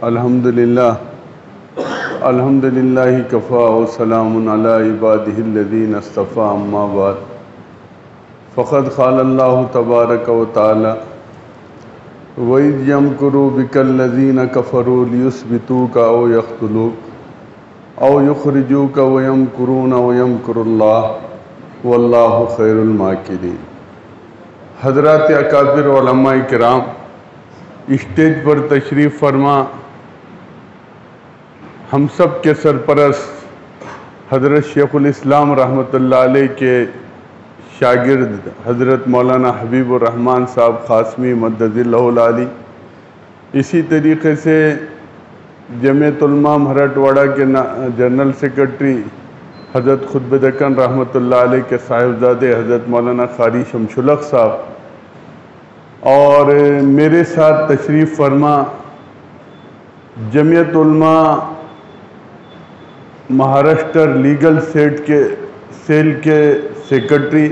الحمدللہ کفا وسلام علی عبادہ الذین اصطفیٰ اما بعد فقد قال اللہ تبارک و تعالی وَإِذْ يَمْكُرُ بِكَ الَّذِينَ كَفَرُوا لِيُثْبِتُوكَ أَوْ يَقْتُلُوكَ أَوْ يُخْرِجُوكَ وَيَمْكُرُونَ وَيَمْكُرُ اللَّهُ وَاللَّهُ خَيْرُ الْمَاكِرِينَ۔ حضرات اکابر علماء کرام، اسٹیج پر تشریف فرما ہم سب کے سرپرست حضرت شیخ الاسلام رحمۃ اللہ علیہ کے شاگرد حضرت مولانا حبیب الرحمن صاحب قاسمی مدد اللہ العالی، اسی طریقے سے جمعیت علماء مراٹھواڑہ کے جنرل سیکرٹری حضرت خطب دکن رحمۃ اللہ علیہ کے صاحبزادے حضرت مولانا قاری شمس الحق صاحب، اور میرے ساتھ تشریف فرما جمعیت علماء مہاراشٹر لیگل سیل کے سیکرٹری،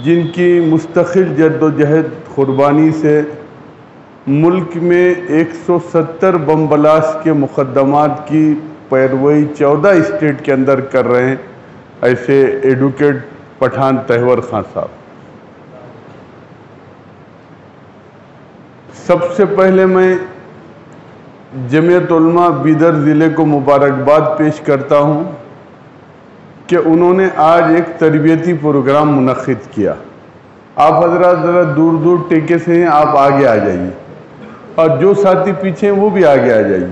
جن کی مستقل جد و جہد قربانی سے ملک میں 170 بم بلاسٹ کے مقدمات کی پیروی 14 اسٹیٹ کے اندر کر رہے ہیں، ایسے ایڈوکیٹ پٹھان تہور خان صاحب۔ سب سے پہلے میں جمعیت علماء بیدر ضلع کو مبارکباد پیش کرتا ہوں کہ انہوں نے آج ایک تربیتی پروگرام منعقد کیا۔ آپ حضرات ذرا دور دور ٹیکے سے ہیں، آپ آگے آ جائیے، اور جو ساتھی پیچھے ہیں وہ بھی آگے آ جائیے۔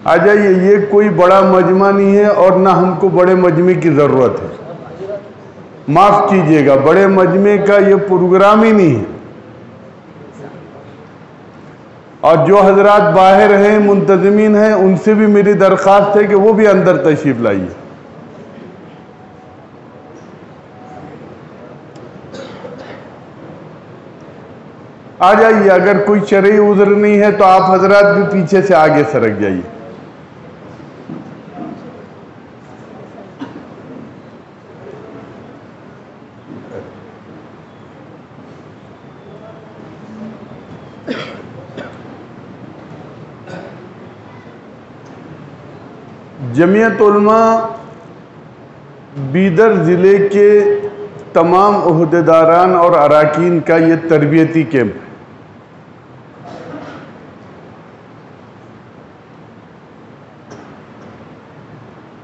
آ جائیے، یہ کوئی بڑا مجمع نہیں ہے اور نہ ہم کو بڑے مجمع کی ضرورت ہے، معاف کیجئے گا، بڑے مجمع کا یہ پروگرام ہی نہیں ہے۔ اور جو حضرات باہر ہیں، منتظمین ہیں، ان سے بھی میری درخواست ہے کہ وہ بھی اندر تشریف لائیے۔ آ جائیے، اگر کوئی شرعی عذر نہیں ہے تو آپ حضرات بھی پیچھے سے آگے سرک جائیے۔ جمعیت علماء بیدر ضلع کے تمام عہدیداران اور اراکین کا یہ تربیتی کیمپ ہے۔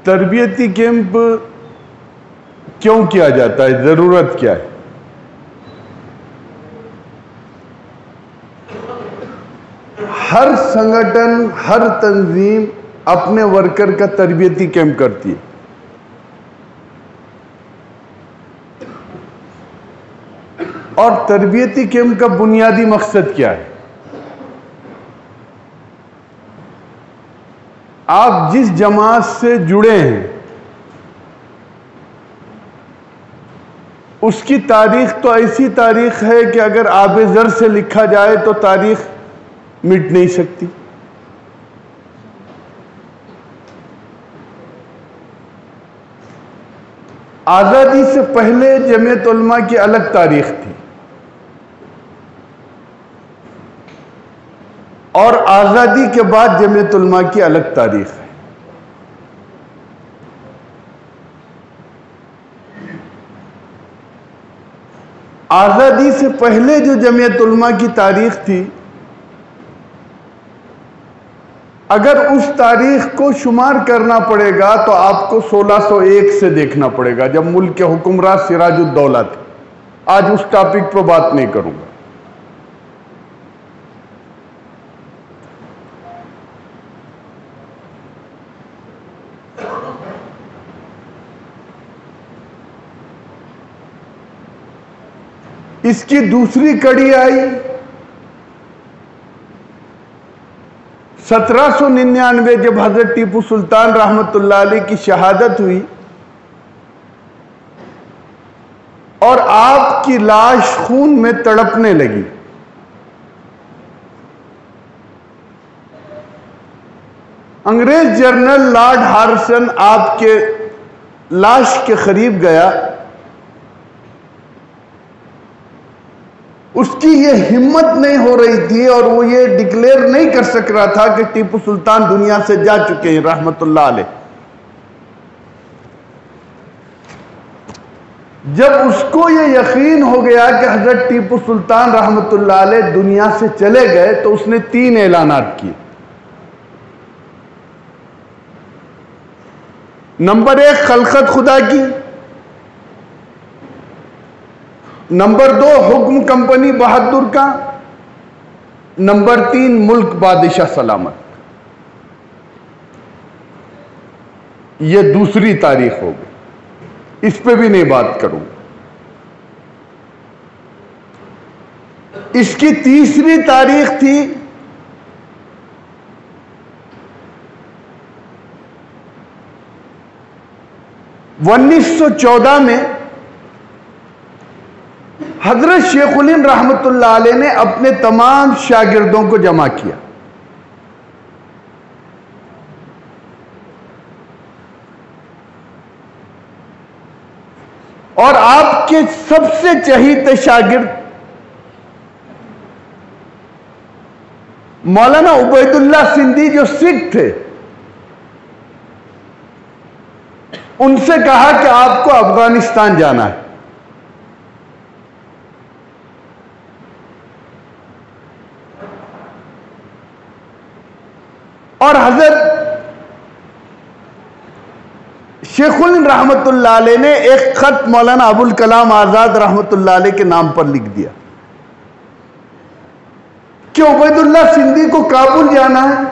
تربیتی کیمپ کیوں کیا جاتا ہے؟ ضرورت کیا ہے؟ ہر سنگٹن، ہر تنظیم اپنے ورکر کا تربیتی کیمپ کرتی ہے۔ اور تربیتی کیمپ کا بنیادی مقصد کیا ہے؟ آپ جس جماعت سے جڑے ہیں اس کی تاریخ تو ایسی تاریخ ہے کہ اگر آب زر سے لکھا جائے تو تاریخ مٹ نہیں سکتی۔ آزادی سے پہلے جمعیت علماء کی الگ تاریخ تھی، اور آزادی کے بعد جمعیت علماء کی الگ تاریخ ہے۔ آزادی سے پہلے جو جمعیت علماء کی تاریخ تھی، اگر اس تاریخ کو شمار کرنا پڑے گا تو آپ کو 1601 سے دیکھنا پڑے گا، جب ملک کے حکمراں سراج الدولہ تھے۔ آج اس ٹاپک پر بات نہیں کروں گا۔ اس کی دوسری کڑی آئی 1799، جب حضرت ٹیپو سلطان رحمت اللہ علیہ کی شہادت ہوئی اور آپ کی لاش خون میں تڑپنے لگی۔ انگریز جنرل لارڈ ہارسن آپ کے لاش کے قریب گیا اس کی یہ ہمت نہیں ہو رہی تھی اور وہ یہ ڈکلیئر نہیں کر سک رہا تھا کہ ٹیپو سلطان دنیا سے جا چکے ہیں رحمت اللہ علیہ۔ جب اس کو یہ یقین ہو گیا کہ حضرت ٹیپو سلطان رحمت اللہ علیہ دنیا سے چلے گئے تو اس نے 3 اعلانات کیے۔ نمبر 1 خلقت خدا کی، نمبر 2 حکم کمپنی بہادر کا، نمبر 3 ملک بادشاہ سلامت۔ یہ دوسری تاریخ ہو گئی، اس پہ بھی نہیں بات کروں۔ اس کی تیسری تاریخ تھی 1914 میں حضرت شیخ الہند رحمت اللہ علیہ نے اپنے تمام شاگردوں کو جمع کیا۔ اور آپ کے سب سے چہیتے شاگرد مولانا عبید اللہ سندھی جو سکھ تھے، ان سے کہا کہ آپ کو افغانستان جانا ہے۔ اور حضرت شیخ الہند رحمت اللہ علیہ نے ایک خط مولانا ابوالکلام آزاد رحمت اللہ علیہ کے نام پر لکھ دیا کہ عبید اللہ سندھی کو کابل جانا ہے،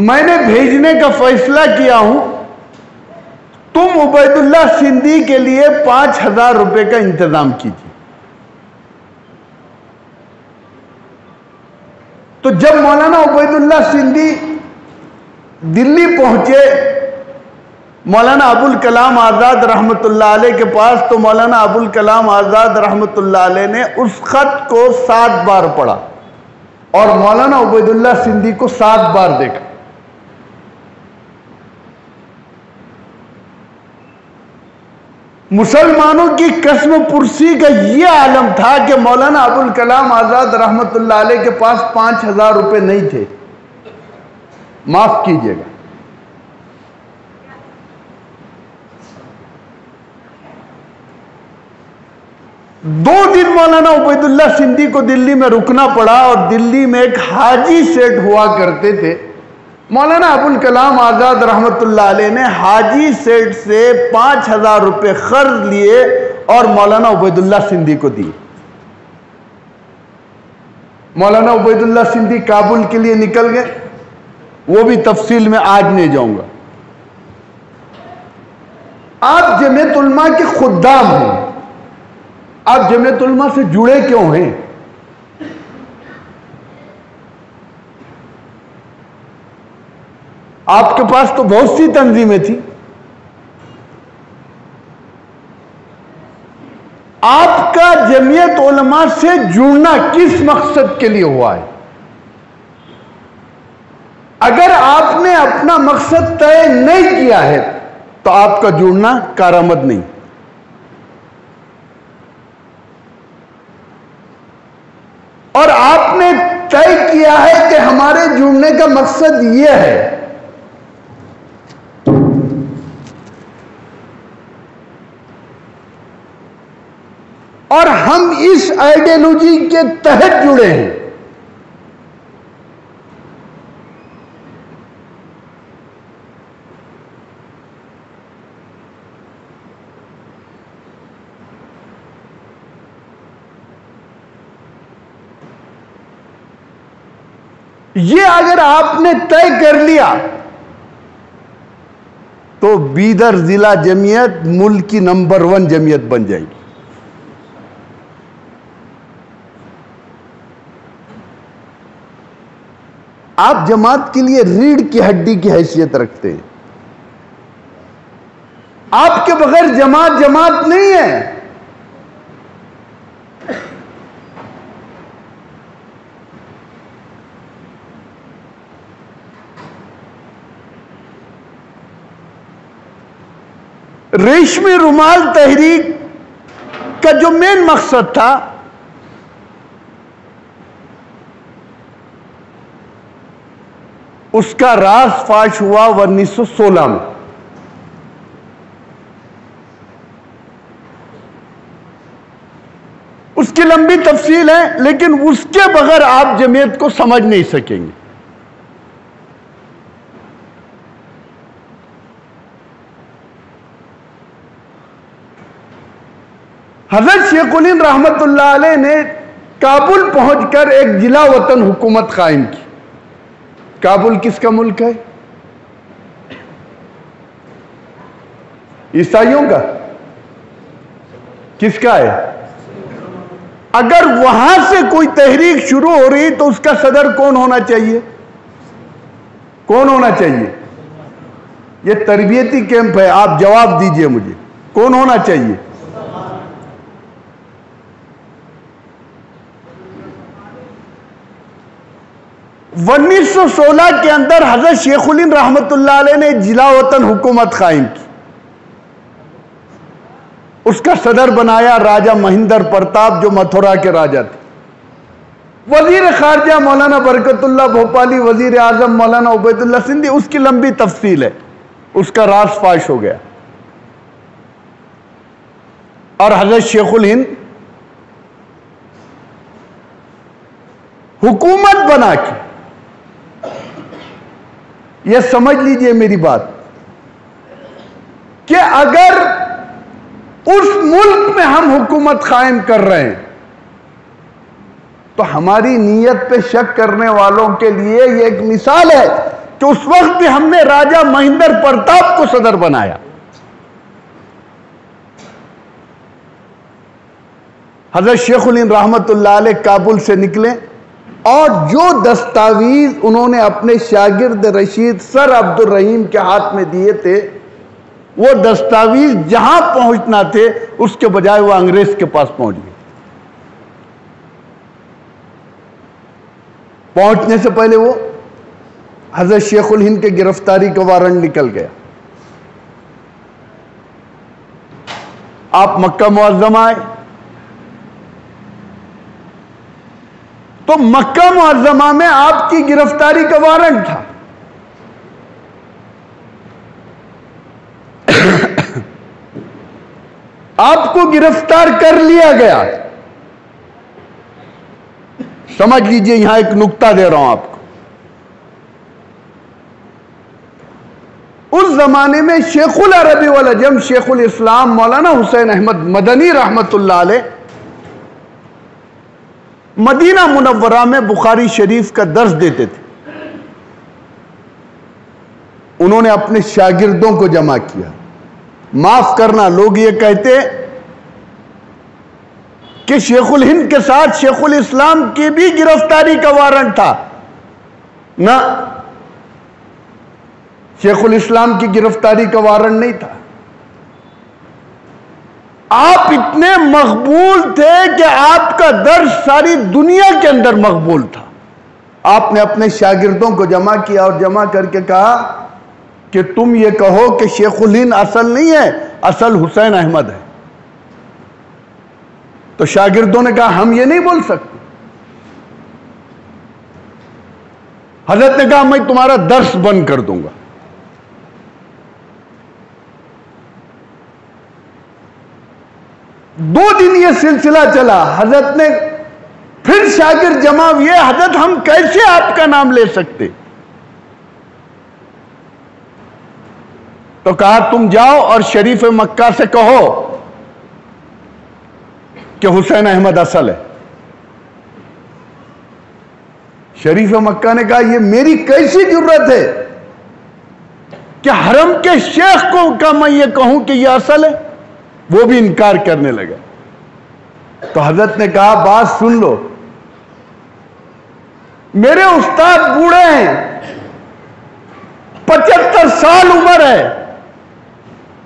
میں نے بھیجنے کا فیصلہ کیا ہوں، تم عبید اللہ سندھی کے لیے 5000 روپے کا انتظام کیجیے۔ تو جب مولانا عبید اللہ سندھی دلی پہنچے مولانا ابوالکلام آزاد رحمت اللہ علیہ کے پاس، تو مولانا ابوالکلام آزاد رحمت اللہ علیہ نے اس خط کو 7 بار پڑھا اور مولانا عبید اللہ سندھی کو 7 بار دیکھا۔ مسلمانوں کی قسم پرسی کا یہ عالم تھا کہ مولانا ابوالکلام آزاد رحمت اللہ علیہ کے پاس 5000 روپے نہیں تھے، معاف کیجیے گا۔ دو دن مولانا عبید اللہ سندھی کو دلی میں رکنا پڑا، اور دلی میں ایک حاجی سیٹ ہوا کرتے تھے۔ مولانا ابوالکلام آزاد رحمت اللہ علیہ نے حاجی سیٹ سے 5000 روپے قرض لیے اور مولانا عبید اللہ سندھی کو دیے۔ مولانا عبید اللہ سندھی کابل کے لیے نکل گئے، وہ بھی تفصیل میں آج نہیں جاؤں گا۔ آپ جمعیت علماء کے خدام ہیں، آپ جمعیت علماء سے جڑے کیوں ہیں؟ آپ کے پاس تو بہت سی تنظیمیں تھیں، آپ کا جمعیت علماء سے جڑنا کس مقصد کے لیے ہوا ہے؟ اگر آپ نے اپنا مقصد طے نہیں کیا ہے تو آپ کا جڑنا کارآمد نہیں۔ اور آپ نے طے کیا ہے کہ ہمارے جڑنے کا مقصد یہ ہے، اور ہم اس آئیڈیالوجی کے تحت جڑے ہیں۔ یہ اگر آپ نے طے کر لیا تو بیدر ضلع جمعیت ملک کی نمبر 1 جمعیت بن جائے گی۔ آپ جماعت کے لیے ریڑھ کی ہڈی کی حیثیت رکھتے ہیں، آپ کے بغیر جماعت جماعت نہیں ہے۔ ریشمی رومال تحریک کا جو مین مقصد تھا اس کا راز فاش ہوا 1916 میں. اس کی لمبی تفصیل ہے لیکن اس کے بغیر آپ جمعیت کو سمجھ نہیں سکیں گے. حضرت شیخ الہند رحمت اللہ علیہ نے کابل پہنچ کر ایک جلا وطن حکومت قائم کی. کابل کس کا ملک ہے؟ عیسائیوں کا. کس کا ہے؟ اگر وہاں سے کوئی تحریک شروع ہو رہی تو اس کا صدر کون ہونا چاہیے؟ کون ہونا چاہیے؟ یہ تربیتی کیمپ ہے، آپ جواب دیجئے مجھے، کون ہونا چاہیے؟ انیس سو 16 کے اندر حضرت شیخ الہند رحمت اللہ علیہ نے جلا وطن حکومت قائم کی. اس کا صدر بنایا راجہ مہندر پرتاپ جو متھرا کے راجہ تھے. وزیر خارجہ مولانا برکت اللہ بھوپالی، وزیر اعظم مولانا عبید اللہ سندھی. اس کی لمبی تفصیل ہے، اس کا راز فاش ہو گیا. اور حضرت شیخ الہند حکومت بنا کے، یہ سمجھ لیجئے میری بات، کہ اگر اس ملک میں ہم حکومت قائم کر رہے ہیں تو ہماری نیت پہ شک کرنے والوں کے لیے یہ ایک مثال ہے کہ اس وقت بھی ہم نے راجہ مہندر پرتاپ کو صدر بنایا. حضرت شیخ الہند رحمت اللہ علیہ کابل سے نکلے اور جو دستاویز انہوں نے اپنے شاگرد رشید سر عبد الرحیم کے ہاتھ میں دیے تھے، وہ دستاویز جہاں پہنچنا تھے اس کے بجائے وہ انگریز کے پاس پہنچ گئے. پہنچنے سے پہلے وہ حضرت شیخ الہند کے گرفتاری کا وارنٹ نکل گیا. آپ مکہ معظمہ آئے تو مکہ معظمہ میں آپ کی گرفتاری کا وارنٹ تھا. آپ کو گرفتار کر لیا گیا. سمجھ لیجئے، یہاں ایک نکتہ دے رہا ہوں آپ کو. اس زمانے میں شیخ العربی والعجم شیخ الاسلام مولانا حسین احمد مدنی رحمت اللہ علیہ مدینہ منورہ میں بخاری شریف کا درس دیتے تھے. انہوں نے اپنے شاگردوں کو جمع کیا. معاف کرنا، لوگ یہ کہتے کہ شیخ الہند کے ساتھ شیخ الاسلام کی بھی گرفتاری کا وارنٹ تھا. نہ، شیخ الاسلام کی گرفتاری کا وارنٹ نہیں تھا. آپ اتنے مقبول تھے کہ آپ کا درس ساری دنیا کے اندر مقبول تھا. آپ نے اپنے شاگردوں کو جمع کیا اور جمع کر کے کہا کہ تم یہ کہو کہ شیخ الہند اصل نہیں ہے، اصل حسین احمد ہے. تو شاگردوں نے کہا ہم یہ نہیں بول سکتے. حضرت نے کہا میں تمہارا درس بند کر دوں گا. دو دن یہ سلسلہ چلا. حضرت نے پھر شاگرد جمع ہوئے، حضرت ہم کیسے آپ کا نام لے سکتے؟ تو کہا تم جاؤ اور شریف مکہ سے کہو کہ حسین احمد اصل ہے. شریف مکہ نے کہا یہ میری کیسی جرت ہے کہ حرم کے شیخ کو کا میں یہ کہوں کہ یہ اصل ہے؟ وہ بھی انکار کرنے لگا. تو حضرت نے کہا بات سن لو، میرے استاد بوڑھے ہیں، 75 سال عمر ہے،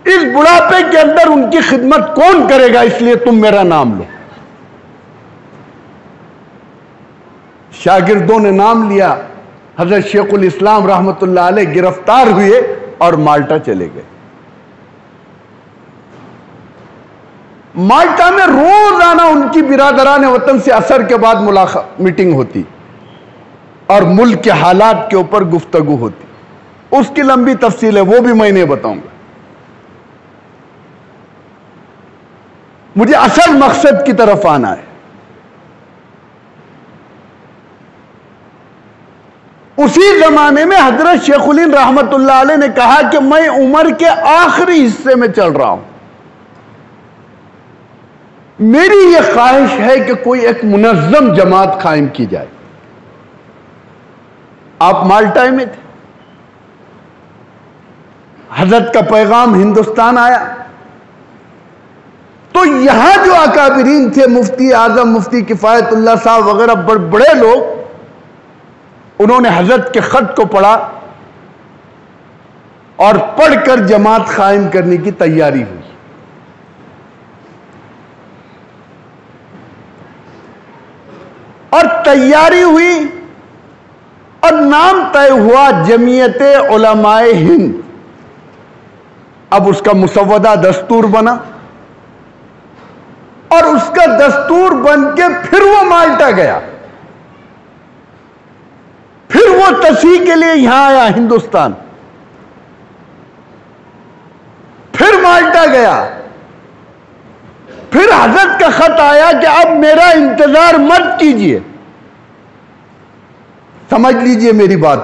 اس بڑھاپے کے اندر ان کی خدمت کون کرے گا؟ اس لیے تم میرا نام لو. شاگردوں نے نام لیا. حضرت شیخ الاسلام رحمت اللہ علیہ گرفتار ہوئے اور مالٹا چلے گئے. مالٹا میں روزانہ ان کی برادران وطن سے عصر کے بعد میٹنگ ہوتی اور ملک کے حالات کے اوپر گفتگو ہوتی. اس کی لمبی تفصیل ہے، وہ بھی میں نہیں بتاؤں گا. مجھے اصل مقصد کی طرف آنا ہے. اسی زمانے میں حضرت شیخ الہند رحمت اللہ علیہ نے کہا کہ میں عمر کے آخری حصے میں چل رہا ہوں، میری یہ خواہش ہے کہ کوئی ایک منظم جماعت قائم کی جائے. آپ مالٹا میں تھے، حضرت کا پیغام ہندوستان آیا تو یہاں جو اکابرین تھے، مفتی اعظم مفتی کفایت اللہ صاحب وغیرہ بڑے لوگ، انہوں نے حضرت کے خط کو پڑھا اور پڑھ کر جماعت قائم کرنے کی تیاری ہوئی. اور تیاری ہوئی اور نام طے ہوا جمعیت علماء ہند. اب اس کا مسودہ دستور بنا اور اس کا دستور بن کے پھر وہ مالٹا گیا، پھر وہ تصحیح کے لیے یہاں آیا ہندوستان، پھر مالٹا گیا، پھر حضرت کا خط آیا کہ اب میرا انتظار مت کیجئے. سمجھ لیجئے میری بات.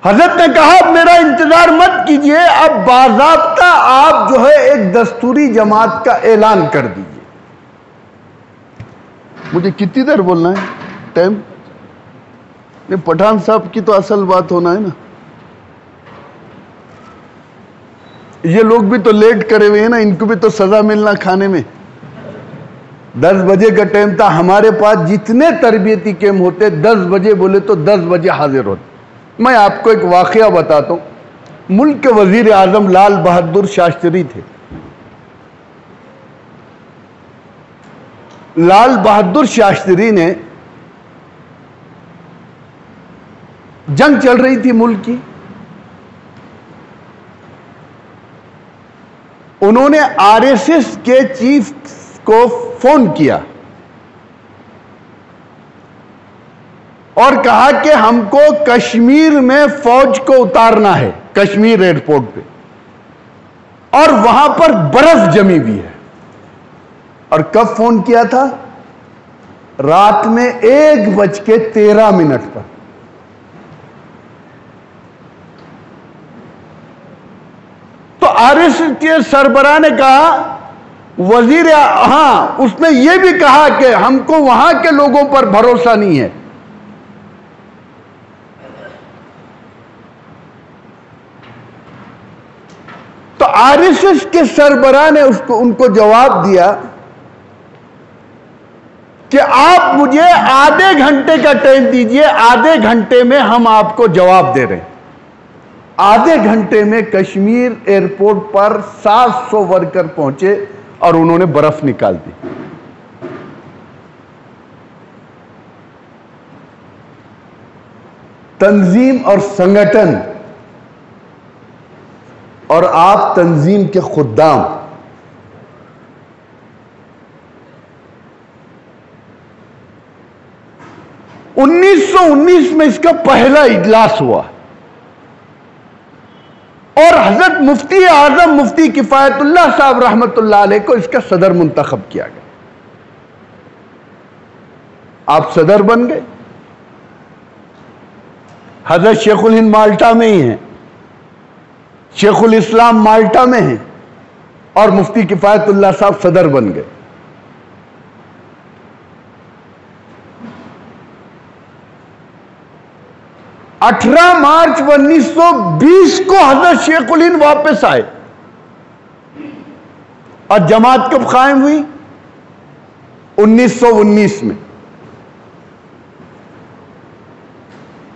حضرت نے کہا اب میرا انتظار مت کیجئے، اب باضابطہ آپ جو ہے ایک دستوری جماعت کا اعلان کر دیجئے. مجھے کتنی دیر بولنا ہے؟ ٹائم؟ پٹھان صاحب کی تو اصل بات ہونا ہے نا. یہ لوگ بھی تو لیٹ کرے ہوئے ہیں نا، ان کو بھی تو سزا ملنا کھانے میں. 10 بجے کا ٹائم تھا. ہمارے پاس جتنے تربیتی کیمپ ہوتے 10 بجے بولے تو 10 بجے حاضر ہوتے. میں آپ کو ایک واقعہ بتاتا ہوں. ملک کے وزیر اعظم لال بہادر شاستری تھے. لال بہادر شاستری نے، جنگ چل رہی تھی ملک کی، انہوں نے آر ایس ایس کے چیف کو فون کیا اور کہا کہ ہم کو کشمیر میں فوج کو اتارنا ہے، کشمیر ایئرپورٹ پہ، اور وہاں پر برف جمی ہوئی ہے. اور کب فون کیا تھا؟ رات میں 1:13 پر. تو آر ایس ایس کے سربراہ نے کہا، اس نے یہ بھی کہا کہ ہم کو وہاں کے لوگوں پر بھروسہ نہیں ہے. تو آر ایس ایس کے سربراہ نے ان کو جواب دیا کہ آپ مجھے آدھے گھنٹے کا ٹائم دیجئے، آدھے گھنٹے میں ہم آپ کو جواب دے رہے ہیں. آدھے گھنٹے میں کشمیر ایئرپورٹ پر 700 ورکر پہنچے اور انہوں نے برف نکال دی. تنظیم اور سنگٹن، اور آپ تنظیم کے خدام. انیس میں اس کا پہلا اجلاس ہوا اور حضرت مفتی اعظم مفتی کفایت اللہ صاحب رحمت اللہ علیہ کو اس کا صدر منتخب کیا گیا. آپ صدر بن گئے. حضرت شیخ الہند مالٹا میں ہی ہیں، شیخ الاسلام مالٹا میں ہیں، اور مفتی کفایت اللہ صاحب صدر بن گئے. مارچ 1920 کو حضرت شیخ الہند واپس آئے اور جماعت کب قائم ہوئی؟ 1919 میں.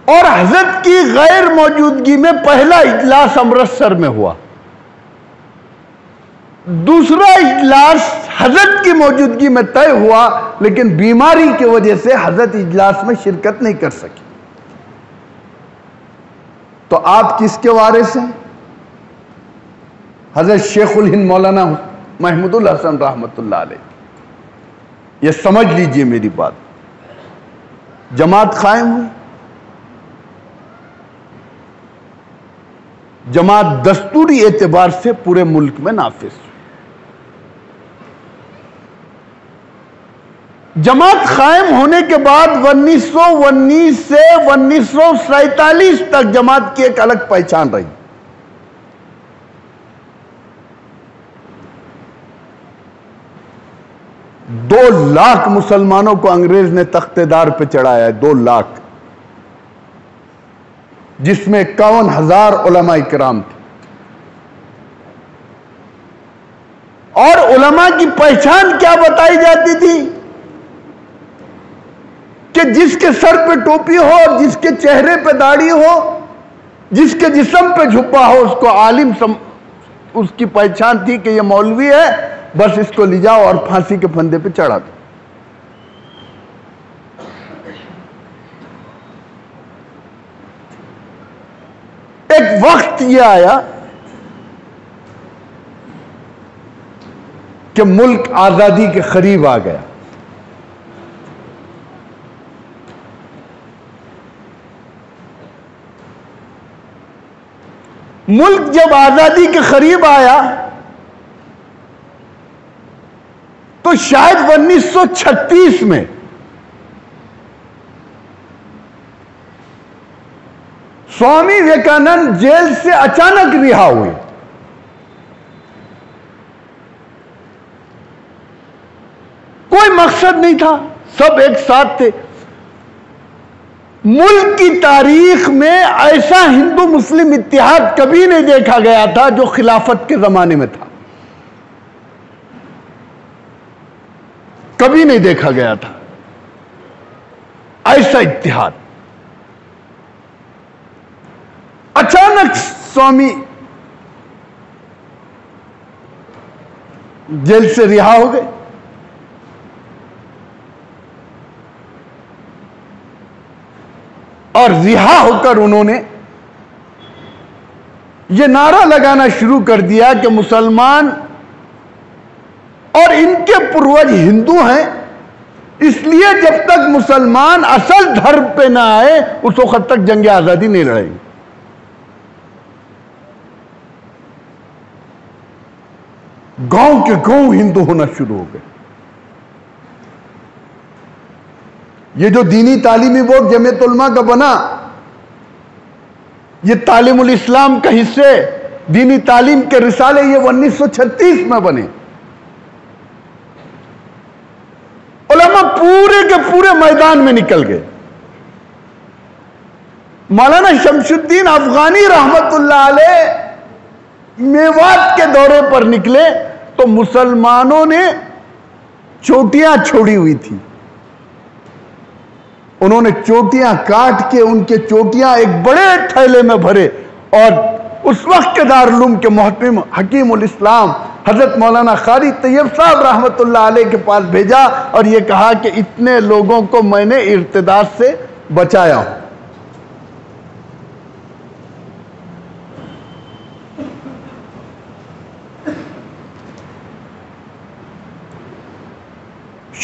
اور حضرت کی غیر موجودگی میں پہلا اجلاس امرتسر میں ہوا. دوسرا اجلاس حضرت کی موجودگی میں طے ہوا، لیکن بیماری کی وجہ سے حضرت اجلاس میں شرکت نہیں کر سکی. تو آپ کس کے وارث ہیں؟ حضرت شیخ الہند مولانا محمود الحسن رحمت اللہ علیہ. یہ سمجھ لیجئے میری بات. جماعت قائم ہوئی. جماعت دستوری اعتبار سے پورے ملک میں نافذ ہوئی. جماعت قائم ہونے کے بعد 1919 سے 1947 تک جماعت کی ایک الگ پہچان رہی. دو لاکھ مسلمانوں کو انگریز نے تخت دار پہ چڑھایا ہے. 2 لاکھ، جس میں 51,000 علماء کرام تھے. اور علماء کی پہچان کیا بتائی جاتی تھی کہ جس کے سر پہ ٹوپی ہو، جس کے چہرے پہ داڑھی ہو، جس کے جسم پہ جھپا ہو، اس کو عالم اس کی پہچان تھی کہ یہ مولوی ہے، بس اس کو لے جاؤ اور پھانسی کے پھندے پہ چڑھا دو. ایک وقت یہ آیا کہ ملک آزادی کے قریب آ گیا. ملک جب آزادی کے قریب آیا تو شاید 1936 میں سوامی وویکانند جیل سے اچانک رہا ہوئے. کوئی مقصد نہیں تھا، سب ایک ساتھ تھے. ملک کی تاریخ میں ایسا ہندو مسلم اتحاد کبھی نہیں دیکھا گیا تھا جو خلافت کے زمانے میں تھا. کبھی نہیں دیکھا گیا تھا ایسا اتحاد. اچانک سوامی جیل سے رہا ہو گئے. اور رہا ہو کر انہوں نے یہ نعرہ لگانا شروع کر دیا کہ مسلمان اور ان کے پروج ہندو ہیں، اس لیے جب تک مسلمان اصل دھرم پہ نہ آئے اس وقت تک جنگ آزادی نہیں لڑیں گے. گاؤں کے گاؤں ہندو ہونا شروع ہو گئے. یہ جو دینی تعلیمی بورڈ جمعیت علماء کا بنا، یہ تعلیم الاسلام کا حصے دینی تعلیم کے رسالے یہ 1936 میں بنے. علماء پورے کے پورے میدان میں نکل گئے. مولانا شمس الدین افغانی رحمت اللہ علیہ میوات کے دورے پر نکلے تو مسلمانوں نے چوٹیاں چھوڑی ہوئی تھی. انہوں نے چوٹیاں کاٹ کے ان کے چوٹیاں ایک بڑے تھیلے میں بھرے اور اس وقت کے دارالعلوم کے محترم حکیم الاسلام حضرت مولانا قاری طیب صاحب رحمت اللہ علیہ کے پاس بھیجا اور یہ کہا کہ اتنے لوگوں کو میں نے ارتداد سے بچایا ہوں.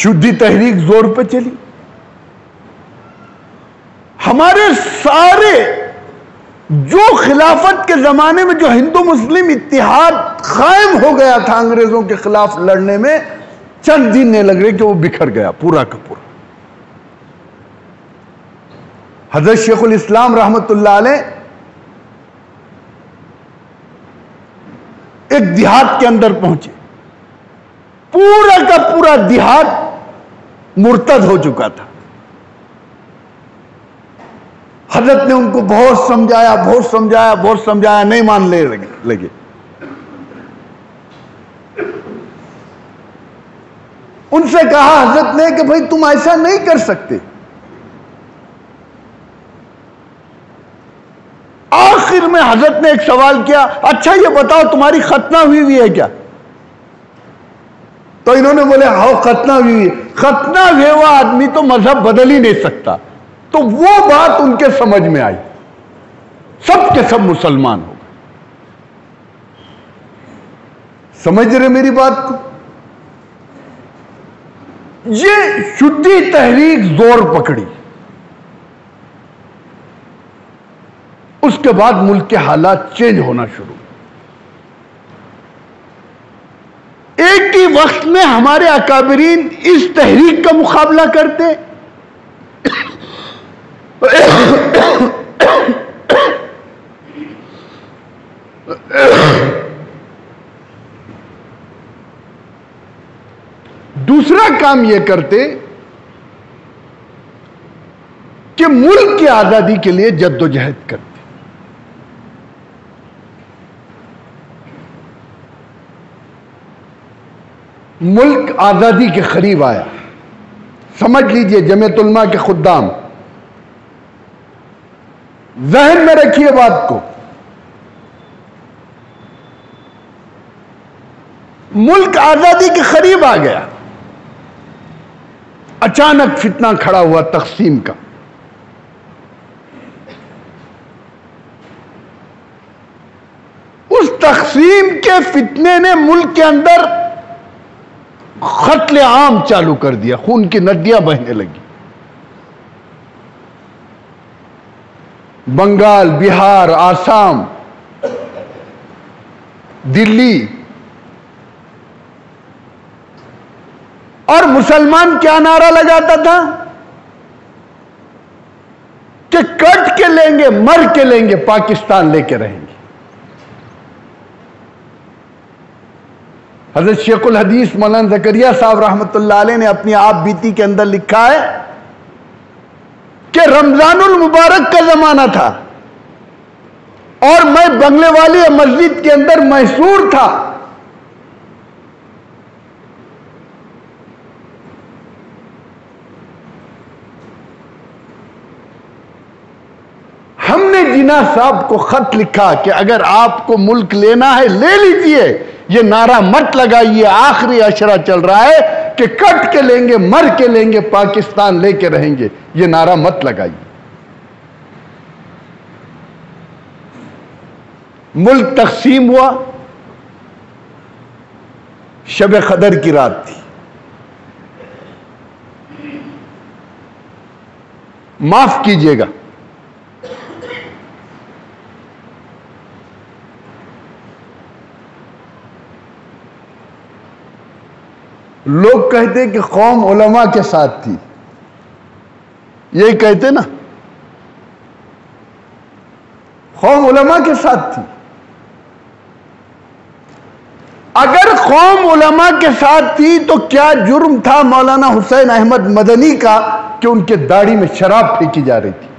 شدھی تحریک زور پہ چلی. ہمارے سارے جو خلافت کے زمانے میں جو ہندو مسلم اتحاد قائم ہو گیا تھا انگریزوں کے خلاف لڑنے میں، چند دن نہیں لگ رہے کہ وہ بکھر گیا پورا کا پورا. حضرت شیخ الاسلام رحمت اللہ علیہ ایک دیہات کے اندر پہنچے. پورا کا پورا دیہات مرتد ہو چکا تھا. حضرت نے ان کو بہت سمجھایا، نہیں مان لگے. ان سے کہا حضرت نے کہ بھائی تم ایسا نہیں کر سکتے. آخر میں حضرت نے ایک سوال کیا، اچھا یہ بتاؤ تمہاری ختنہ ہوئی ہے کیا؟ تو انہوں نے بولے ہاں ختنہ ہوئی. ختنہ ہوئے ہوا آدمی تو مذہب بدل ہی نہیں سکتا. تو وہ بات ان کے سمجھ میں آئی، سب کے سب مسلمان ہو گئے. سمجھ رہے میری بات کو؟ یہ شدی تحریک زور پکڑی، اس کے بعد ملک کے حالات چینج ہونا شروع۔ ایک ہی وقت میں ہمارے اکابرین اس تحریک کا مقابلہ کرتے، دوسرا کام یہ کرتے کہ ملک کی آزادی کے لیے جدوجہد کرتے۔ ملک آزادی کے قریب آیا، سمجھ لیجئے جمعیت علماء کے خدام، ذہن میں رکھیے بات کو، ملک آزادی کے قریب آ گیا، اچانک فتنہ کھڑا ہوا تقسیم کا۔ اس تقسیم کے فتنے نے ملک کے اندر قتل عام چالو کر دیا، خون کی ندیاں بہنے لگی۔ بنگال، بہار، آسام، دلی، اور مسلمان کیا نعرہ لگاتا تھا کہ کٹ کے لیں گے، مر کے لیں گے، پاکستان لے کے رہیں گے۔ حضرت شیخ الحدیث مولانا زکریا صاحب رحمۃ اللہ علیہ نے اپنی آپ بیتی کے اندر لکھا ہے کہ رمضان المبارک کا زمانہ تھا اور میں بنگلے والی مسجد کے اندر محصور تھا، ہم نے جناح صاحب کو خط لکھا کہ اگر آپ کو ملک لینا ہے لے لیجئے، یہ نعرہ مت لگائیے، آخری اشرہ چل رہا ہے کہ کٹ کے لیں گے، مر کے لیں گے، پاکستان لے کے رہیں گے، یہ نعرہ مت لگائیے۔ ملک تقسیم ہوا، شب قدر کی رات تھی، معاف کیجئے گا، لوگ کہتے کہ قوم علماء کے ساتھ تھی، یہی کہتے نا، قوم علماء کے ساتھ تھی۔ اگر قوم علماء کے ساتھ تھی تو کیا جرم تھا مولانا حسین احمد مدنی کا کہ ان کے داڑھی میں شراب پھینکی جا رہی تھی؟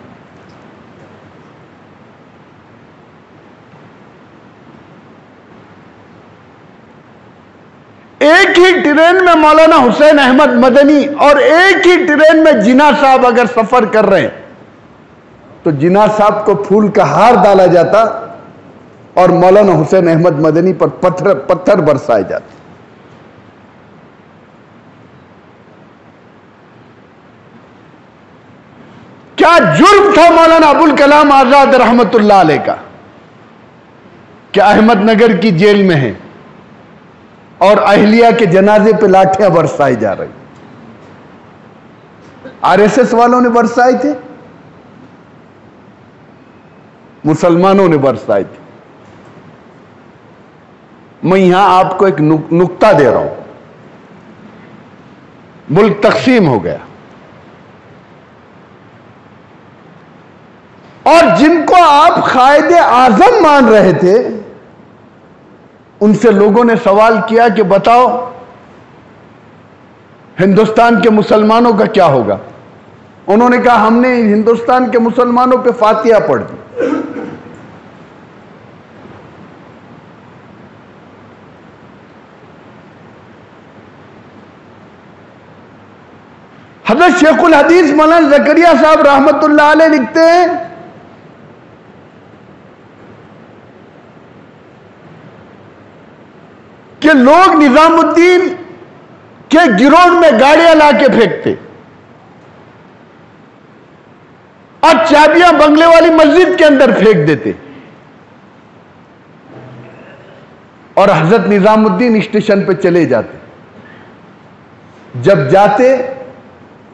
ایک ہی ٹرین میں مولانا حسین احمد مدنی اور ایک ہی ٹرین میں جناح صاحب اگر سفر کر رہے ہیں تو جناح صاحب کو پھول کا ہار ڈالا جاتا اور مولانا حسین احمد مدنی پر پتھر برسائے جاتے۔ کیا جرم تھا مولانا ابوالکلام آزاد رحمت اللہ علیہ کا کہ احمد نگر کی جیل میں ہیں اور اہلیہ کے جنازے پہ لاٹھیاں برسائی جا رہی؟ آر ایس ایس والوں نے برسائے تھے، مسلمانوں نے برسائے تھے۔ میں یہاں آپ کو ایک نکتہ دے رہا ہوں، ملک تقسیم ہو گیا اور جن کو آپ قائد اعظم مان رہے تھے ان سے لوگوں نے سوال کیا کہ بتاؤ ہندوستان کے مسلمانوں کا کیا ہوگا؟ انہوں نے کہا ہم نے ہندوستان کے مسلمانوں پہ فاتحہ پڑھ دی۔ حضرت شیخ الحدیث مولانا زکریا صاحب رحمت اللہ علیہ لکھتے ہیں کہ لوگ نظام الدین کے گراؤنڈ میں گاڑیاں لا کے پھینکتے اور چابیاں بنگلے والی مسجد کے اندر پھینک دیتے۔ اور حضرت نظام الدین اسٹیشن پہ چلے جاتے. جب جاتے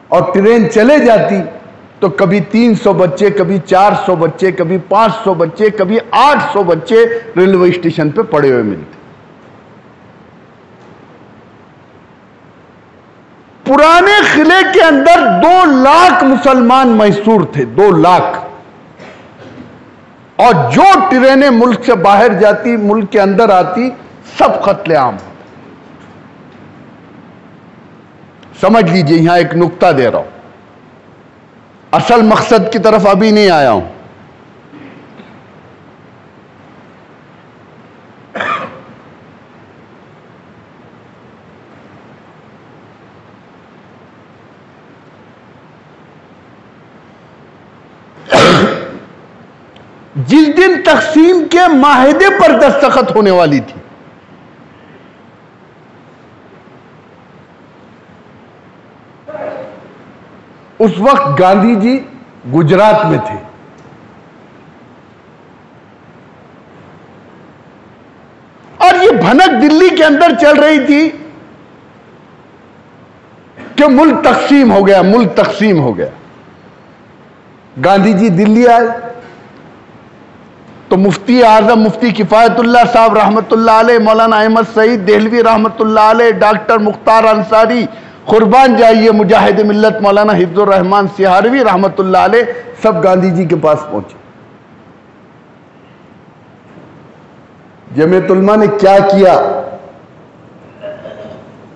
اور ٹرین چلے جاتی تو کبھی 300 بچے، کبھی 400 بچے، کبھی 500 بچے، کبھی 800 بچے ریلوے اسٹیشن پہ پڑے ہوئے ملتے. پرانے قلعے کے اندر 2 لاکھ مسلمان محصور تھے، 2 لاکھ. اور جو ٹرینیں ملک سے باہر جاتی، ملک کے اندر آتی، سب قتل عام. سمجھ لیجئے، یہاں ایک نقطہ دے رہا ہوں، اصل مقصد کی طرف ابھی نہیں آیا ہوں. جس دن تقسیم کے معاہدے پر دستخط ہونے والی تھی، اس وقت گاندھی جی گجرات میں تھے. اور یہ بھنک دلی کے اندر چل رہی تھی کہ ملک تقسیم ہو گیا، ملک تقسیم ہو گیا. گاندھی جی دلی آئے تو مفتی اعظم مفتی کفایت اللہ صاحب رحمت اللہ علیہ، مولانا احمد سعید دہلوی رحمت اللہ علیہ، ڈاکٹر مختار انصاری، قربان جائیے مجاہد ملت مولانا حفظ الرحمان سہاروی رحمت اللہ علیہ، سب گاندھی جی کے پاس پہنچے. جمعیت علماء نے کیا کیا؟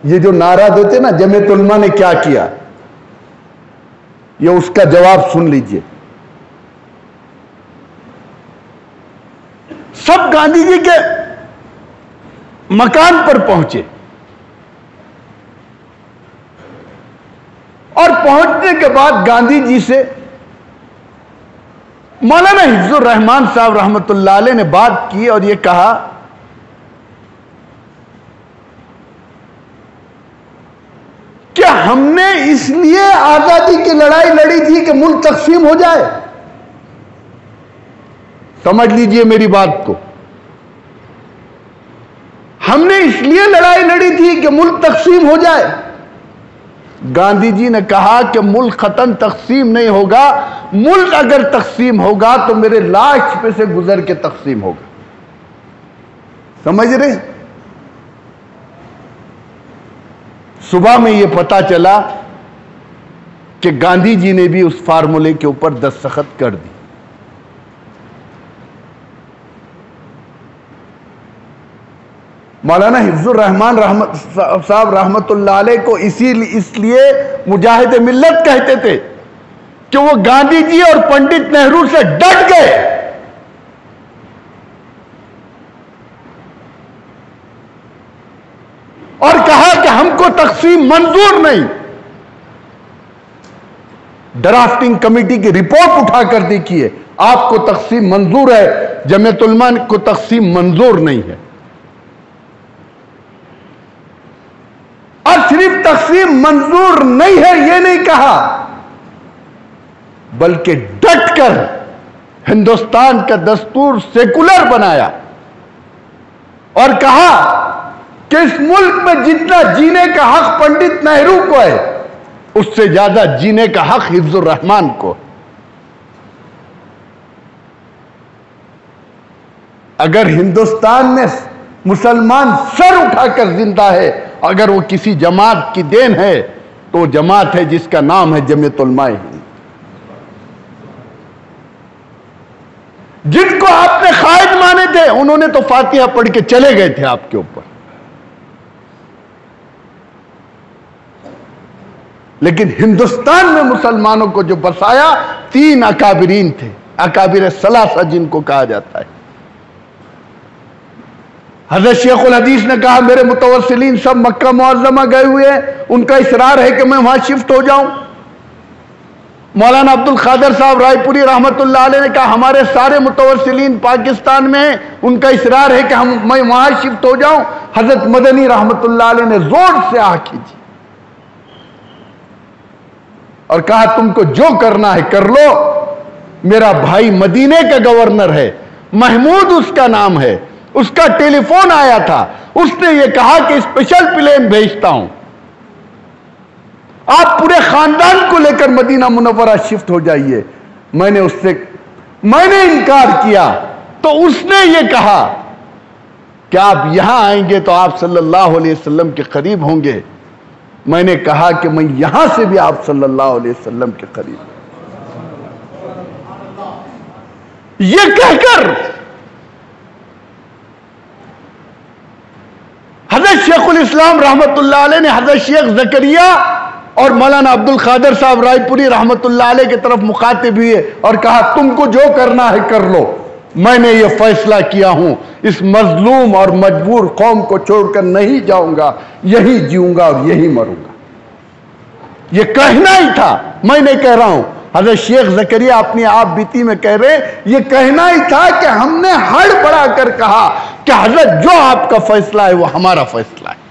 یہ جو نعرہ دیتے نا جمعیت علماء نے کیا کیا، یہ اس کا جواب سن لیجئے. سب گاندھی جی کے مکان پر پہنچے اور پہنچنے کے بعد گاندھی جی سے مولانا حفظ الرحمان صاحب رحمت اللہ علیہ نے بات کی اور یہ کہا کہ ہم نے اس لیے آزادی کی لڑائی لڑی تھی کہ ملک تقسیم ہو جائے. سمجھ لیجئے میری بات کو، ہم نے اس لیے لڑائی لڑی تھی کہ ملک تقسیم ہو جائے. گاندھی جی نے کہا کہ ملک قطعاً تقسیم نہیں ہوگا، ملک اگر تقسیم ہوگا تو میرے لاش پہ سے گزر کے تقسیم ہوگا. سمجھ رہے؟ صبح میں یہ پتا چلا کہ گاندھی جی نے بھی اس فارمولے کے اوپر دستخط کر دی. مولانا حفظ الرحمان صاحب رحمت اللہ علیہ کو اس لیے مجاہد ملت کہتے تھے کہ وہ گاندھی جی اور پنڈت نہرو سے ڈٹ گئے. اور کہا کہ ہم کو تقسیم منظور نہیں. ڈرافٹنگ کمیٹی کی رپورٹ اٹھا کر دیکھیے، آپ کو تقسیم منظور ہے، جمعیت علماء کو تقسیم منظور نہیں ہے. اور صرف تقسیم منظور نہیں ہے یہ نہیں کہا، بلکہ ڈٹ کر ہندوستان کا دستور سیکولر بنایا اور کہا کہ اس ملک میں جتنا جینے کا حق پنڈت نہرو کو ہے اس سے زیادہ جینے کا حق حفظ الرحمان کو. اگر ہندوستان میں مسلمان سر اٹھا کر زندہ ہے، اگر وہ کسی جماعت کی دین ہے تو وہ جماعت ہے جس کا نام ہے جمعیت علماء ہند. جن کو آپ نے قائد مانے تھے انہوں نے تو فاتحہ پڑھ کے چلے گئے تھے آپ کے اوپر، لیکن ہندوستان میں مسلمانوں کو جو بسایا 3 اکابرین تھے، اکابر ثلاثہ جن کو کہا جاتا ہے. حضرت شیخ الحدیث نے کہا میرے متوسلین سب مکہ معظمہ گئے ہوئے ہیں، ان کا اصرار ہے کہ میں وہاں شفٹ ہو جاؤں. مولانا عبد القادر صاحب رائے پوری رحمت اللہ علیہ نے کہا ہمارے سارے متوسلین پاکستان میں ہیں، ان کا اصرار ہے کہ میں وہاں شفٹ ہو جاؤں. حضرت مدنی رحمت اللہ علیہ نے زور سے آہ کھینچی اور کہا تم کو جو کرنا ہے کر لو، میرا بھائی مدینے کا گورنر ہے، محمود اس کا نام ہے، اس کا ٹیلی فون آیا تھا، اس نے یہ کہا کہ اسپیشل پلین بھیجتا ہوں، آپ پورے خاندان کو لے کر مدینہ منورہ شفٹ ہو جائیے۔ میں نے انکار کیا تو اس نے یہ کہا کہ آپ یہاں آئیں گے تو آپ صلی اللہ علیہ وسلم کے قریب ہوں گے۔ میں نے کہا کہ میں یہاں سے بھی آپ صلی اللہ علیہ وسلم کے قریب ہوں۔ یہ کہہ کر حضرت شیخ الاسلام رحمت اللہ علیہ نے حضرت شیخ زکریا اور مولانا عبد القادر صاحب رائے پوری رحمت اللہ علیہ کی طرف مخاطب ہوئے اور کہا تم کو جو کرنا ہے کر لو، میں نے یہ فیصلہ کیا ہوں اس مظلوم اور مجبور قوم کو چھوڑ کر نہیں جاؤں گا، یہی جیوں گا اور یہی مروں گا۔ یہ کہنا ہی تھا، میں نہیں کہہ رہا ہوں، حضرت شیخ زکریا اپنی آپ بیتی میں کہہ رہے، یہ کہنا ہی تھا کہ ہم نے ہڑ بڑھا کر کہا کہ حضرت جو آپ کا فیصلہ ہے وہ ہمارا فیصلہ ہے،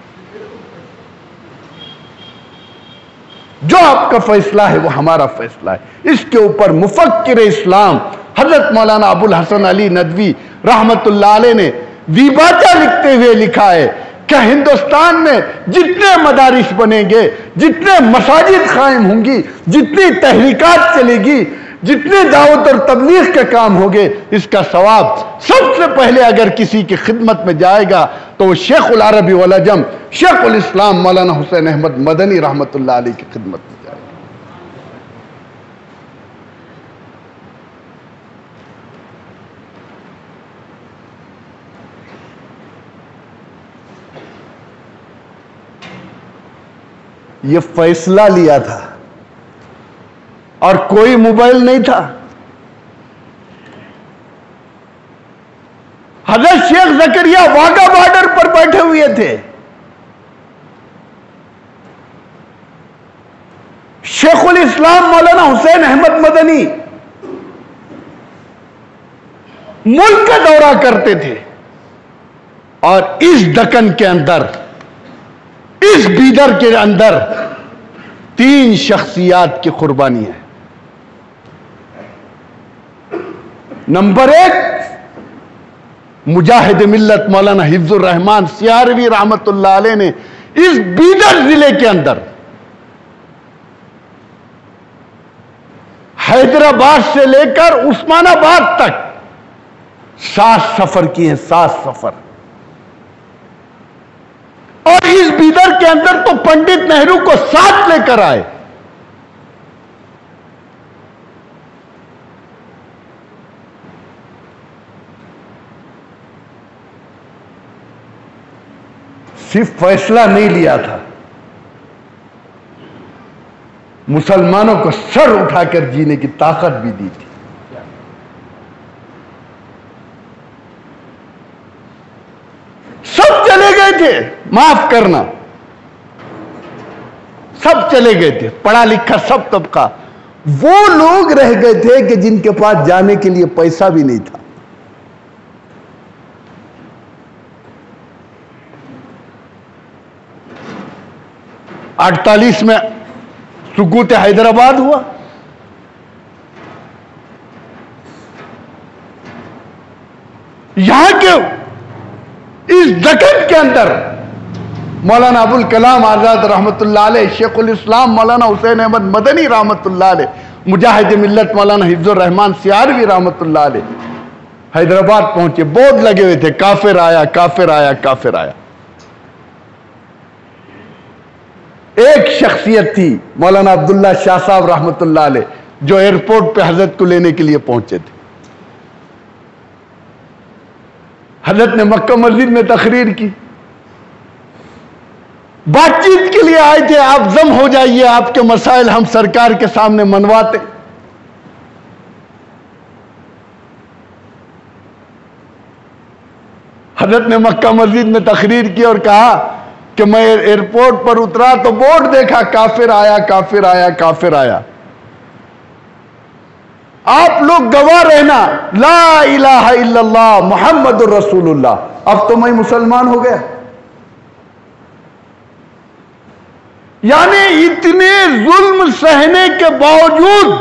جو آپ کا فیصلہ ہے وہ ہمارا فیصلہ ہے۔ اس کے اوپر مفکر اسلام حضرت مولانا ابو الحسن علی ندوی رحمت اللہ علیہ نے دیباچہ لکھتے ہوئے لکھا ہے کہ ہندوستان میں جتنے مدارس بنیں گے، جتنے مساجد قائم ہوں گی، جتنی تحریکات چلے گی، جتنے دعوت اور تبلیغ کے کام ہوگے، اس کا ثواب سب سے پہلے اگر کسی کی خدمت میں جائے گا تو وہ شیخ العربی والعجم شیخ الاسلام مولانا حسین احمد مدنی رحمت اللہ علیہ کی خدمت میں جائے گا۔ یہ فیصلہ لیا تھا اور کوئی موبائل نہیں تھا۔ حضرت شیخ زکریا واگا بارڈر پر بیٹھے ہوئے تھے، شیخ الاسلام مولانا حسین احمد مدنی ملک کا دورہ کرتے تھے، اور اس دکن کے اندر، اس بیدر کے اندر 3 شخصیات کی قربانی ہے۔ نمبر 1 مجاہد ملت مولانا حفظ الرحمان سیاروی رحمت اللہ علیہ نے اس بیدر ضلع کے اندر حیدرآباد سے لے کر عثمان آباد تک 7 سفر کیے ہیں، 7 سفر۔ اور اس بیدر کے اندر تو پنڈت نہرو کو ساتھ لے کر آئے۔ صرف فیصلہ نہیں لیا تھا، مسلمانوں کو سر اٹھا کر جینے کی طاقت بھی دی تھی۔ سب چلے گئے تھے، معاف کرنا، سب چلے گئے تھے، پڑھا لکھا سب طبقہ۔ وہ لوگ رہ گئے تھے کہ جن کے پاس جانے کے لیے پیسہ بھی نہیں تھا۔ '48 میں سقوط حیدرآباد ہوا، یہاں کے اس دکن کے اندر مولانا ابو الکلام آزاد رحمت اللہ علیہ، شیخ الاسلام مولانا حسین احمد مدنی رحمت اللہ علیہ، مجاہد ملت مولانا حفظ الرحمان سیاروی رحمت اللہ علیہ حیدرآباد پہنچے، بورڈ لگے ہوئے تھے، کافر آیا، کافر آیا، کافر آیا۔ ایک شخصیت تھی مولانا عبداللہ شاہ صاحب رحمت اللہ علیہ، جو ایئرپورٹ پہ حضرت کو لینے کے لیے پہنچے تھے۔ حضرت نے مکہ مسجد میں تقریر کی، بات چیت کے لیے آئے تھے، آپ ضم ہو جائیے، آپ کے مسائل ہم سرکار کے سامنے منواتے۔ حضرت نے مکہ مسجد میں تقریر کی اور کہا کہ میں ایئرپورٹ پر اترا تو بورڈ دیکھا، کافر آیا، کافر آیا، کافر آیا۔ آپ لوگ گواہ رہنا، لا الہ الا اللہ محمد الرسول اللہ۔ اب تو میں مسلمان ہو گیا۔ یعنی اتنے ظلم سہنے کے باوجود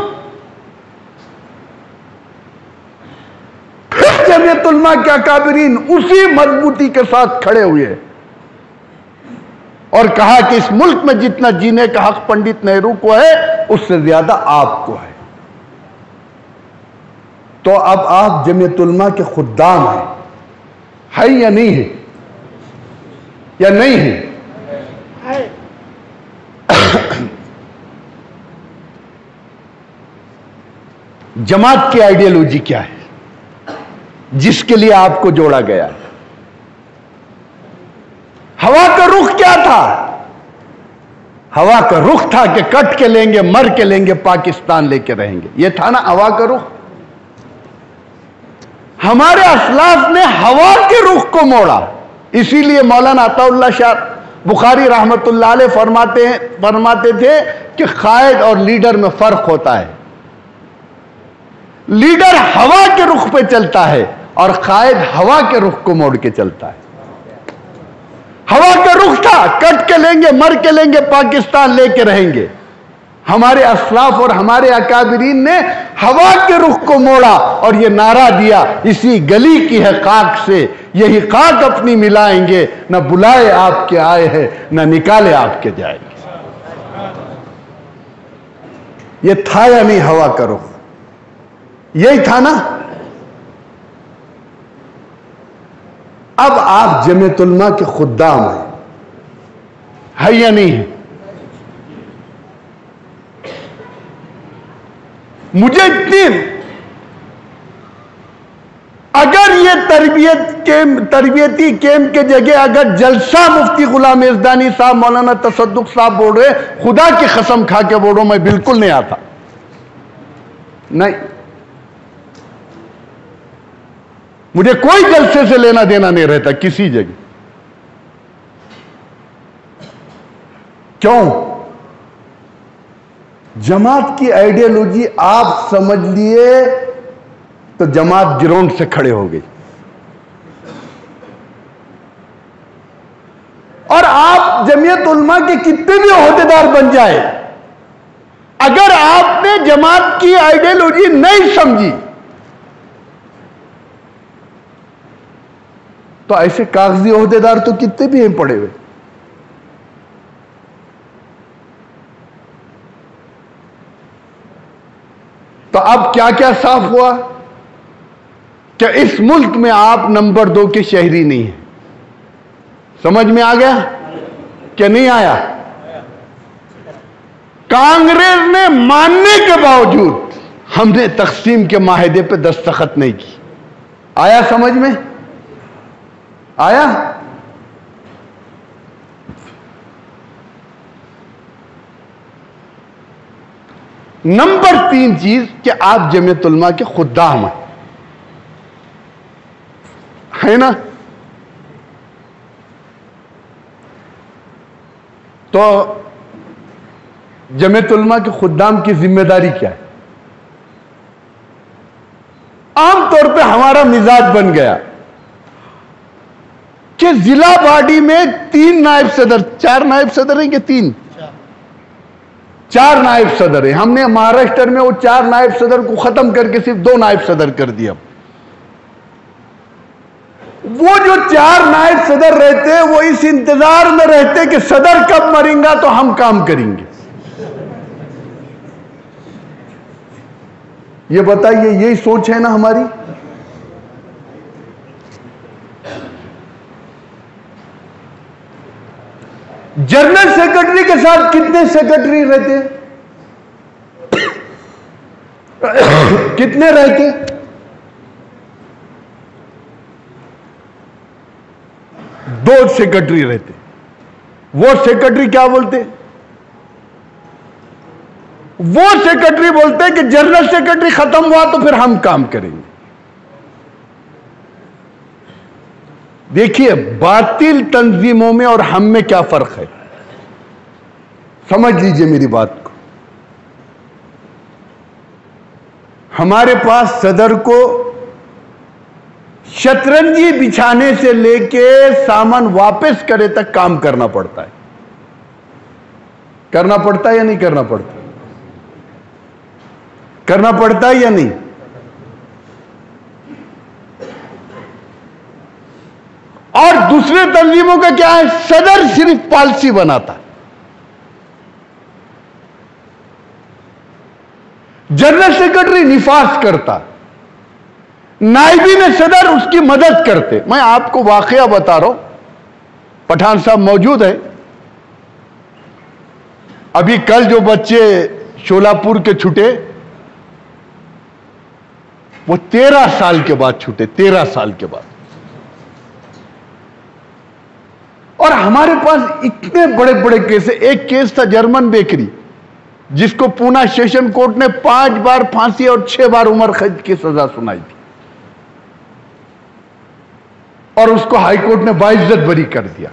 پھر جمعیت جمعیت علماء کے اکابرین اسی مضبوطی کے ساتھ کھڑے ہوئے اور کہا کہ اس ملک میں جتنا جینے کا حق پنڈت نہرو کو ہے اس سے زیادہ آپ کو ہے. تو اب آپ جمعیت علماء کے خدام ہیں، ہے یا نہیں ہے؟ یا نہیں ہے؟ جماعت کی آئیڈیالوجی کیا ہے جس کے لیے آپ کو جوڑا گیا ہے؟ ہوا کا رخ کیا تھا؟ ہوا کا رخ تھا کہ کٹ کے لیں گے، مر کے لیں گے، پاکستان لے کے رہیں گے. یہ تھا نا ہوا کا رخ. ہمارے اسلاف نے ہوا کے رخ کو موڑا. اسی لیے مولانا عطا اللہ شاہ بخاری رحمت اللہ علیہ فرماتے تھے کہ قائد اور لیڈر میں فرق ہوتا ہے. لیڈر ہوا کے رخ پہ چلتا ہے اور قائد ہوا کے رخ کو موڑ کے چلتا ہے. ہوا کا رخ تھا کٹ کے لیں گے، مر کے لیں گے، پاکستان لے کے رہیں گے. ہمارے اسلاف اور ہمارے اکابرین نے ہوا کے رخ کو موڑا اور یہ نعرہ دیا، اسی گلی کی ہے خاک سے، یہی خاک اپنی ملائیں گے، نہ بلائے آپ کے آئے ہیں نہ نکالے آپ کے جائیں گے. یہ تھا یا نہیں ہوا کا رخ؟ یہی تھا نا. اب آپ جمعیت علماء کے خدام ہیں، ہے یا نہیں ہے؟ مجھے اگر یہ تربیتی کیمپ کے جگہ اگر جلسہ مفتی غلام یزدانی صاحب، مولانا تصدق صاحب بول رہے، خدا کی قسم کھا کے بول رہا ہوں میں بالکل نہیں آتا. نہیں، مجھے کوئی جلسے سے لینا دینا نہیں رہتا کسی جگہ. کیوں؟ جماعت کی آئیڈیالوجی آپ سمجھ لیے تو جماعت گراؤنڈ سے کھڑے ہو گئی. اور آپ جمعیت علماء کے کتنے بھی عہدیدار بن جائے، اگر آپ نے جماعت کی آئیڈیالوجی نہیں سمجھی تو ایسے کاغذی عہدیدار تو کتنے بھی ہیں پڑے ہوئے. تو اب کیا کیا صاف ہوا کہ اس ملک میں آپ نمبر 2 کے شہری نہیں ہیں. سمجھ میں آ گیا کہ نہیں آیا؟ کانگریس نے ماننے کے باوجود ہم نے تقسیم کے معاہدے پہ دستخط نہیں کی. آیا سمجھ میں؟ آیا؟ نمبر 3 چیز کہ آپ جمعیت علماء کے خدام ہیں، ہے نا؟ تو جمعیت علماء کے خدام کی ذمہ داری کیا ہے؟ عام طور پہ ہمارا مزاج بن گیا کہ ضلع باڈی میں 3 نائب صدر، 4 نائب صدر ہیں کہ 3؟ 4 نائب صدر ہیں. ہم نے مہاراشٹر میں وہ 4 نائب صدر کو ختم کر کے صرف 2 نائب صدر کر دیا. وہ جو 4 نائب صدر رہتے وہ اس انتظار میں رہتے کہ صدر کب مریں گا تو ہم کام کریں گے. یہ بتائیے یہی سوچ ہے نا ہماری؟ جنرل سیکرٹری کے ساتھ کتنے سیکرٹری رہتے؟ کتنے رہتے؟ 2 سیکرٹری رہتے. وہ سیکرٹری کیا بولتے؟ وہ سیکرٹری بولتے کہ جنرل سیکرٹری ختم ہوا تو پھر ہم کام کریں گے. دیکھیے باطل تنظیموں میں اور ہم میں کیا فرق ہے، سمجھ لیجئے میری بات کو. ہمارے پاس صدر کو شطرنجی بچھانے سے لے کے سامان واپس کرے تک کام کرنا پڑتا ہے. کرنا پڑتا ہے یا نہیں کرنا پڑتا؟ کرنا پڑتا ہے یا نہیں؟ اور دوسرے تنظیموں کا کیا ہے؟ صدر صرف پالیسی بناتا، جنرل سیکرٹری نفاذ کرتا، نائبین صدر اس کی مدد کرتے۔ میں آپ کو واقعہ بتا رہا ہوں، پٹھان صاحب موجود ہے، ابھی کل جو بچے شولاپور کے چھٹے وہ 13 سال کے بعد چھوٹے، 13 سال کے بعد۔ اور ہمارے پاس اتنے بڑے بڑے کیس ہیں۔ ایک کیس تھا جرمن بیکری، جس کو پونا سیشن کورٹ نے 5 بار پھانسی اور 6 بار عمر قید کی سزا سنائی تھی، اور اس کو ہائی کورٹ نے باعزت بری کر دیا۔